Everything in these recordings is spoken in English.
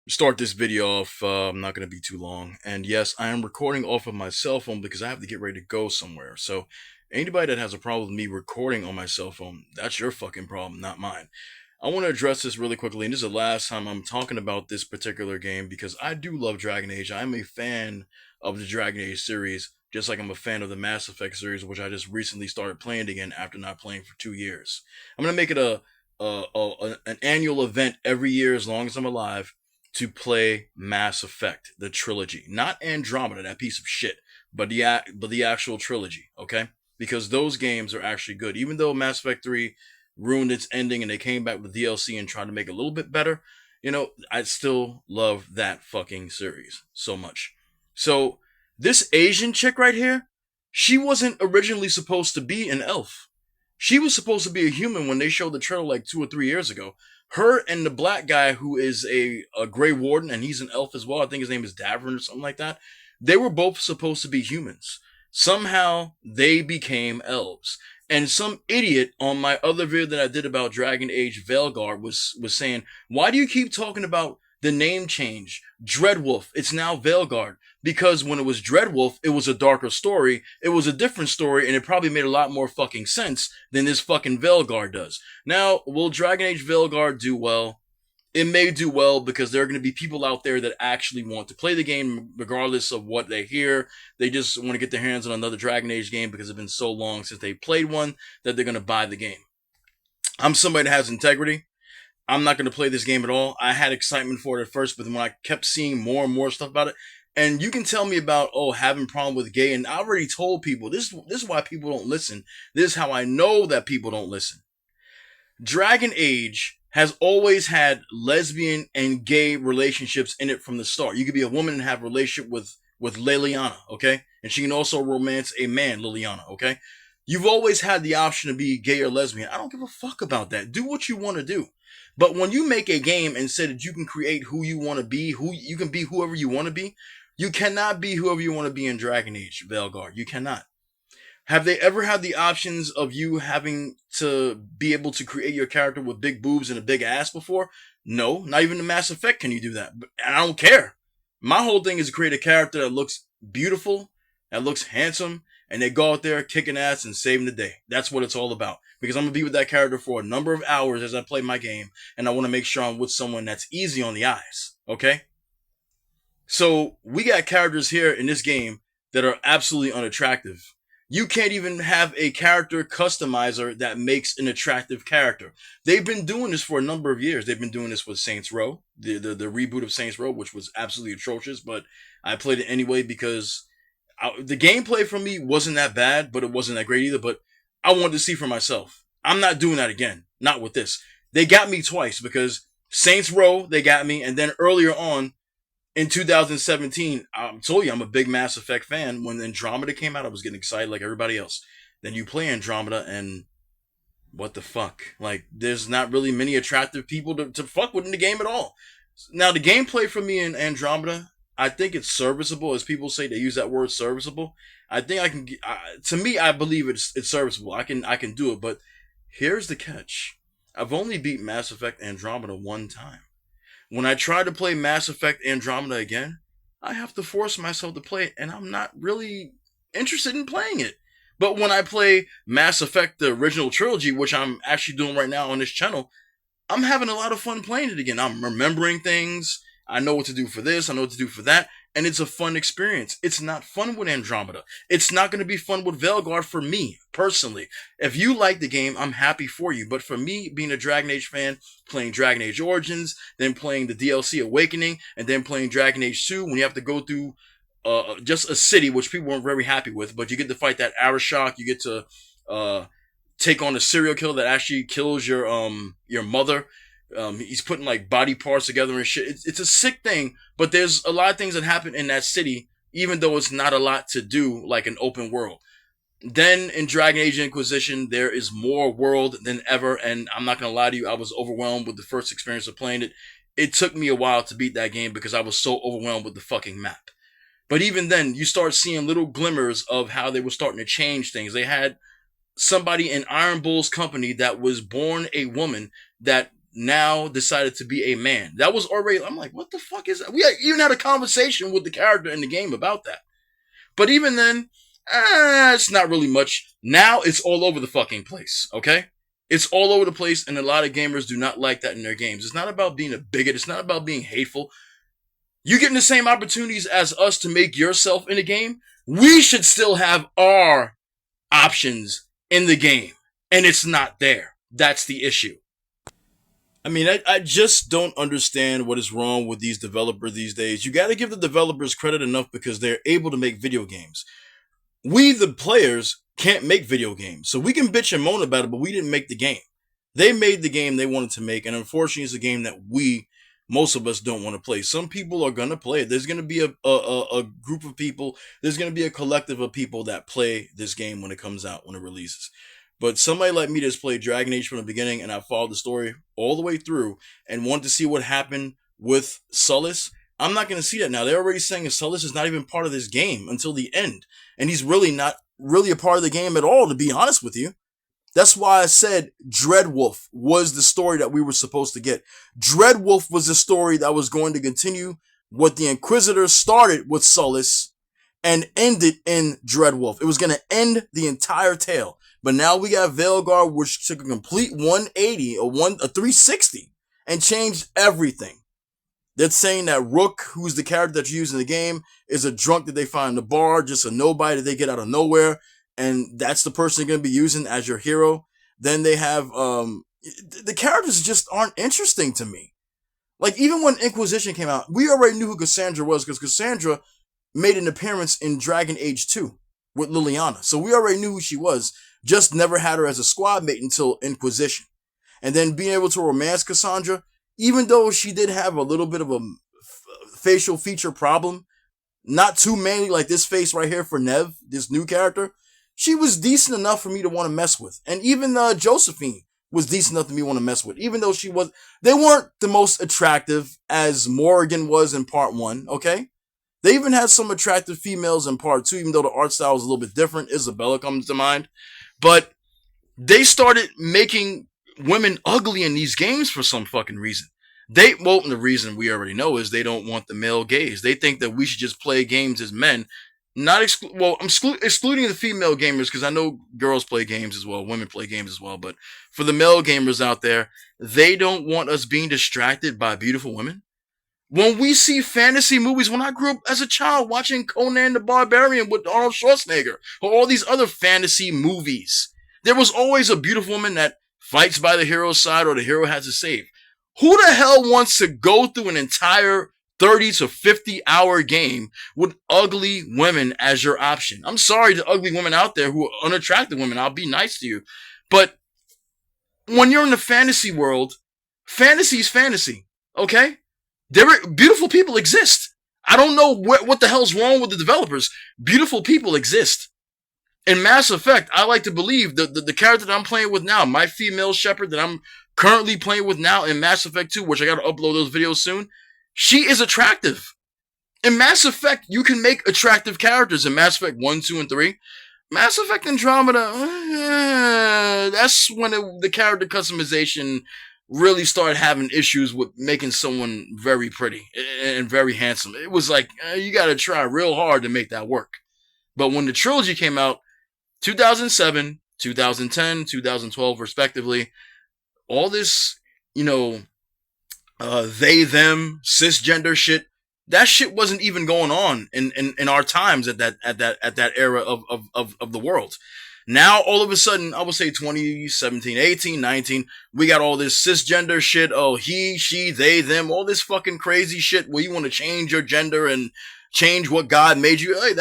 Start this video off. I'm not going to be too long. And yes, I am recording off of my cell phone because I have to get ready to go somewhere. So, anybody that has a problem with me recording on my cell phone, that's your fucking problem, not mine. I want to address this really quickly, and this is the last time I'm talking about this particular game because I do love Dragon Age. I'm a fan of the Dragon Age series, just like I'm a fan of the Mass Effect series, which I just recently started playing again after not playing for 2 years. I'm gonna make it an annual event every year as long as I'm alive to play Mass Effect, the trilogy, not Andromeda, that piece of shit, but the actual trilogy, okay? Because those games are actually good. Even though Mass Effect 3 ruined its ending and they came back with DLC and tried to make it a little bit better, I still love that fucking series so much. So, this Asian chick right here, she wasn't originally supposed to be an elf. She was supposed to be a human when they showed the trailer like 2 or 3 years ago. Her and the black guy who is a Grey Warden, and he's an elf as well. I think his name is Davern or something like that. They were both supposed to be humans. Somehow they became elves. And some idiot on my other video that I did about Dragon Age Veilguard was saying, why do you keep talking about the name change? Dreadwolf. It's now Veilguard. Because when it was Dreadwolf, it was a darker story. It was a different story, and it probably made a lot more fucking sense than this fucking Veilguard does. Now, will Dragon Age Veilguard do well? It may do well because there are going to be people out there that actually want to play the game regardless of what they hear. They just want to get their hands on another Dragon Age game because it's been so long since they played one that they're going to buy the game. I'm somebody that has integrity. I'm not going to play this game at all. I had excitement for it at first, but then when I kept seeing more and more stuff about it, and you can tell me about, having problem with gay, and I already told people, this is why people don't listen. This is how I know that people don't listen. Dragon Age has always had lesbian and gay relationships in it from the start. You could be a woman and have a relationship with Liliana, okay? And she can also romance a man, Liliana, okay? You've always had the option to be gay or lesbian. I don't give a fuck about that. Do what you want to do. But when you make a game and say that you can create who you want to be, who you can be whoever you want to be, you cannot be whoever you want to be in Dragon Age, Veilguard. You cannot. Have they ever had the options of you having to be able to create your character with big boobs and a big ass before? No, not even in Mass Effect can you do that. And I don't care. My whole thing is to create a character that looks beautiful, that looks handsome, and they go out there kicking ass and saving the day. That's what it's all about. Because I'm going to be with that character for a number of hours as I play my game, and I want to make sure I'm with someone that's easy on the eyes. Okay? So, we got characters here in this game that are absolutely unattractive. You can't even have a character customizer that makes an attractive character. They've been doing this for a number of years. They've been doing this with Saints Row, the reboot of Saints Row, which was absolutely atrocious, but I played it anyway because the gameplay for me wasn't that bad, but it wasn't that great either, but I wanted to see for myself. I'm not doing that again. Not with this. They got me twice because Saints Row, they got me, and then earlier on, in 2017, I told you I'm a big Mass Effect fan. When Andromeda came out, I was getting excited like everybody else. Then you play Andromeda, and what the fuck? Like, there's not really many attractive people to fuck with in the game at all. Now, the gameplay for me in Andromeda, I think it's serviceable. As people say, they use that word serviceable. I think I can. To me, I believe it's serviceable. I can do it. But here's the catch: I've only beat Mass Effect Andromeda one time. When I try to play Mass Effect Andromeda again, I have to force myself to play it, and I'm not really interested in playing it. But when I play Mass Effect, the original trilogy, which I'm actually doing right now on this channel, I'm having a lot of fun playing it again. I'm remembering things. I know what to do for this. I know what to do for that. And it's a fun experience. It's not fun with Andromeda. It's not going to be fun with Veilguard for me, personally. If you like the game, I'm happy for you. But for me, being a Dragon Age fan, playing Dragon Age Origins, then playing the DLC Awakening, and then playing Dragon Age 2, when you have to go through just a city, which people weren't very happy with, but you get to fight that Arashok, you get to take on a serial killer that actually kills your mother. He's putting like body parts together and shit. It's a sick thing, but there's a lot of things that happen in that city, even though it's not a lot to do like an open world. Then in Dragon Age Inquisition, there is more world than ever, and I'm not gonna lie to you, I was overwhelmed with the first experience of playing it. It took me a while to beat that game because I was so overwhelmed with the fucking map. But even then, you start seeing little glimmers of how they were starting to change things. They had somebody in Iron Bull's company that was born a woman that now decided to be a man. That was already, I'm like, what the fuck is that? We even had a conversation with the character in the game about that. But even then, it's not really much. Now it's all over the fucking place, okay? It's all over the place, and a lot of gamers do not like that in their games. It's not about being a bigot. It's not about being hateful. You getting the same opportunities as us to make yourself in the game. We should still have our options in the game, and it's not there. That's the issue. I mean, I just don't understand what is wrong with these developers these days. You got to give the developers credit enough because they're able to make video games. We, the players, can't make video games. So we can bitch and moan about it, but we didn't make the game. They made the game they wanted to make, and unfortunately, it's a game that most of us don't want to play. Some people are going to play it. There's going to be a group of people, there's going to be a collective of people that play this game when it comes out, when it releases. But somebody like me that's played Dragon Age from the beginning, and I followed the story all the way through and wanted to see what happened with Sullus, I'm not going to see that now. They're already saying Sullus is not even part of this game until the end. And he's really not really a part of the game at all, to be honest with you. That's why I said Dreadwolf was the story that we were supposed to get. Dreadwolf was the story that was going to continue what the Inquisitors started with Sullus and ended in Dreadwolf. It was going to end the entire tale. But now we got Veilguard, which took a complete 180, a 360, and changed everything. They're saying that Rook, who's the character that you use in the game, is a drunk that they find in the bar, just a nobody that they get out of nowhere, and that's the person you're going to be using as your hero. Then they have, the characters just aren't interesting to me. Like, even when Inquisition came out, we already knew who Cassandra was, because Cassandra made an appearance in Dragon Age 2 with Liliana. So we already knew who she was, just never had her as a squad mate until Inquisition. And then being able to romance Cassandra, even though she did have a little bit of a facial feature problem, not too manly like this face right here for Nev, this new character, she was decent enough for me to want to mess with. And even Josephine was decent enough to me want to mess with, even though they weren't the most attractive as Morrigan was in part 1, okay? They even had some attractive females in part 2, even though the art style was a little bit different. Isabella comes to mind. But they started making women ugly in these games for some fucking reason. The reason we already know is they don't want the male gaze. They think that we should just play games as men. I'm excluding the female gamers, because I know girls play games as well, women play games as well. But for the male gamers out there, they don't want us being distracted by beautiful women. When we see fantasy movies, when I grew up as a child watching Conan the Barbarian with Arnold Schwarzenegger, or all these other fantasy movies, there was always a beautiful woman that fights by the hero's side or the hero has to save. Who the hell wants to go through an entire 30 to 50 hour game with ugly women as your option? I'm sorry to ugly women out there who are unattractive women. I'll be nice to you. But when you're in the fantasy world, fantasy is fantasy. Okay? Beautiful people exist. I don't know what the hell's wrong with the developers. Beautiful people exist. In Mass Effect, I like to believe the character that I'm playing with now, my female shepherd that I'm currently playing with now in Mass Effect 2, which I gotta upload those videos soon, she is attractive. In Mass Effect, you can make attractive characters in Mass Effect 1, 2, and 3. Mass Effect Andromeda, that's when the character customization really started having issues with making someone very pretty and very handsome. It was like, you gotta try real hard to make that work. But when the trilogy came out, 2007, 2010, 2012, respectively, all this, they, them, cisgender shit, that shit wasn't even going on in our times at that era of the world. Now, all of a sudden, I would say 2017, 18, 19, we got all this cisgender shit. Oh, he, she, they, them, all this fucking crazy shit where you want to change your gender and change what God made you. Hey,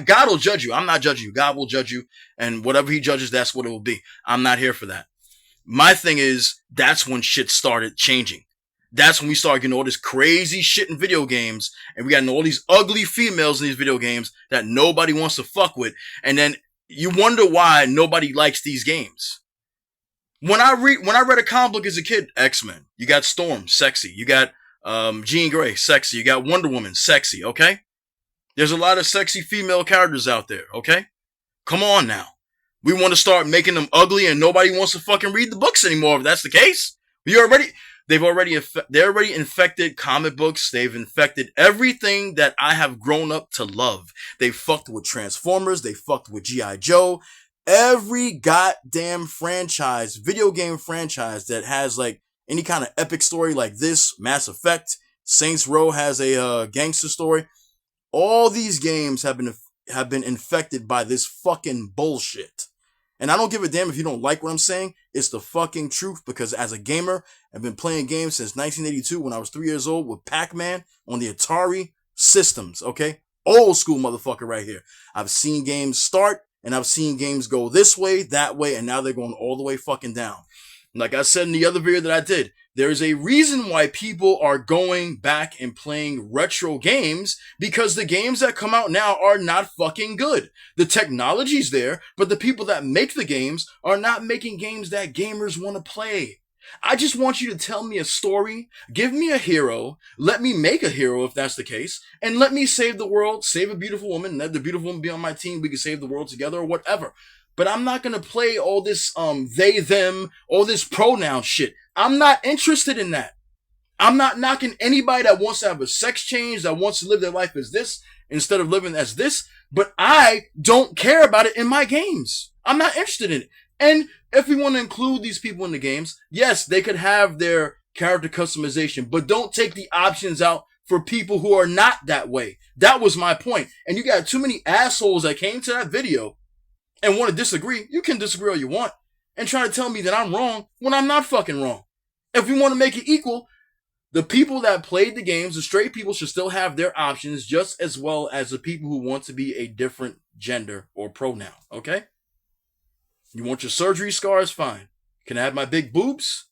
God will judge you. I'm not judging you. God will judge you. And whatever he judges, that's what it will be. I'm not here for that. My thing is, that's when shit started changing. That's when we started getting all this crazy shit in video games. And we got all these ugly females in these video games that nobody wants to fuck with. And then you wonder why nobody likes these games. When I read a comic book as a kid, X-Men, you got Storm, sexy. You got Jean Grey, sexy. You got Wonder Woman, sexy, okay? There's a lot of sexy female characters out there, okay? Come on now. We want to start making them ugly and nobody wants to fucking read the books anymore if that's the case. We already they already infected comic books. They've infected everything that I have grown up to love. They fucked with Transformers. They fucked with G.I. Joe. Every goddamn franchise, video game franchise that has like any kind of epic story like this, Mass Effect, Saints Row has a gangster story. All these games have been infected by this fucking bullshit. And I don't give a damn if you don't like what I'm saying. It's the fucking truth, because as a gamer, I've been playing games since 1982 when I was 3 years old with Pac-Man on the Atari systems, okay? Old school motherfucker right here. I've seen games start and I've seen games go this way, that way, and now they're going all the way fucking down. Like I said in the other video that I did, there's a reason why people are going back and playing retro games, because the games that come out now are not fucking good. The technology's there, but the people that make the games are not making games that gamers want to play. I just want you to tell me a story, give me a hero, let me make a hero if that's the case, and let me save the world, save a beautiful woman, let the beautiful woman be on my team, we can save the world together or whatever. But I'm not going to play all this they, them, all this pronoun shit. I'm not interested in that. I'm not knocking anybody that wants to have a sex change, that wants to live their life as this instead of living as this, but I don't care about it in my games. I'm not interested in it. And if we want to include these people in the games, yes, they could have their character customization, but don't take the options out for people who are not that way. That was my point. And you got too many assholes that came to that video and want to disagree. You can disagree all you want and try to tell me that I'm wrong when I'm not fucking wrong. If we want to make it equal, the people that played the games, the straight people, should still have their options just as well as the people who want to be a different gender or pronoun, okay? You want your surgery scars? Fine. Can I have my big boobs?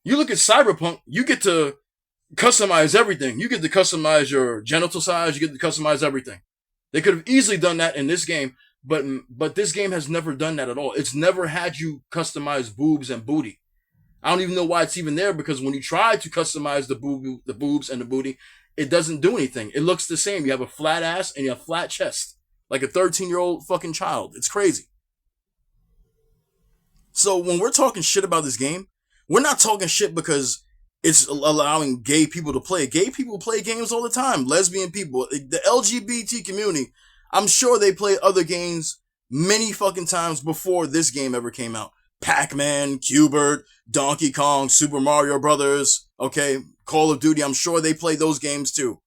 You look at Cyberpunk, you get to customize everything. You get to customize your genital size, you get to customize everything. They could have easily done that in this game, but this game has never done that at all. It's never had you customize boobs and booty. I don't even know why it's even there, because when you try to customize the boobs and the booty, it doesn't do anything. It looks the same. You have a flat ass and you have a flat chest. Like a 13-year-old fucking child. It's crazy. So when we're talking shit about this game, we're not talking shit because it's allowing gay people to play. Gay people play games all the time. Lesbian people, the LGBT community, I'm sure they play other games many fucking times before this game ever came out. Pac-Man, Q*bert, Donkey Kong, Super Mario Brothers, okay, Call of Duty, I'm sure they play those games too.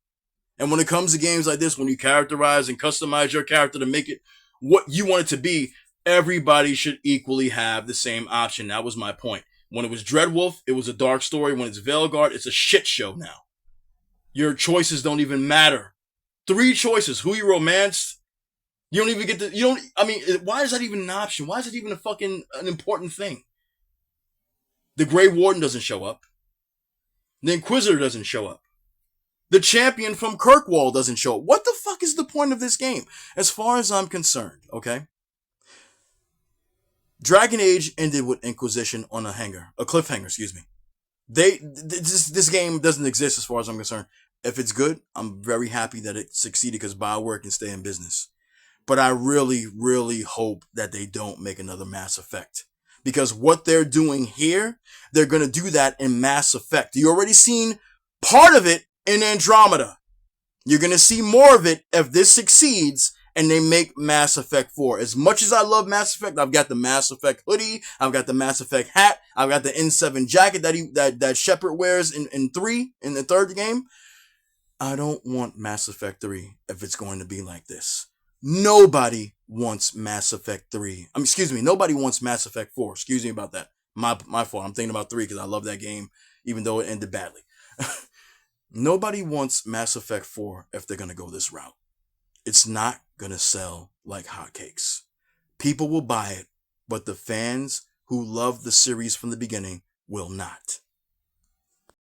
And when it comes to games like this, when you characterize and customize your character to make it what you want it to be, everybody should equally have the same option. That was my point. When it was Dreadwolf, it was a dark story. When it's Veilguard, it's a shit show now. Your choices don't even matter. 3 choices. Who you romanced. You don't even get to, why is that even an option? Why is it even an important thing? The Grey Warden doesn't show up. The Inquisitor doesn't show up. The champion from Kirkwall doesn't show up. What the fuck is the point of this game? As far as I'm concerned, okay? Dragon Age ended with Inquisition on a cliffhanger, excuse me. This game doesn't exist as far as I'm concerned. If it's good, I'm very happy that it succeeded because BioWare can stay in business. But I really, really hope that they don't make another Mass Effect. Because what they're doing here, they're going to do that in Mass Effect. You already seen part of it in Andromeda. You're going to see more of it if this succeeds and they make Mass Effect 4. As much as I love Mass Effect, I've got the Mass Effect hoodie, I've got the Mass Effect hat, I've got the N7 jacket that Shepard wears in the third game. I don't want Mass Effect 3 if it's going to be like this. Nobody wants Mass Effect 3. Nobody wants Mass Effect 4. Excuse me about that. My fault. I'm thinking about 3 because I love that game, even though it ended badly. Nobody wants Mass Effect 4 if they're going to go this route. It's not going to sell like hotcakes. People will buy it, but the fans who love the series from the beginning will not.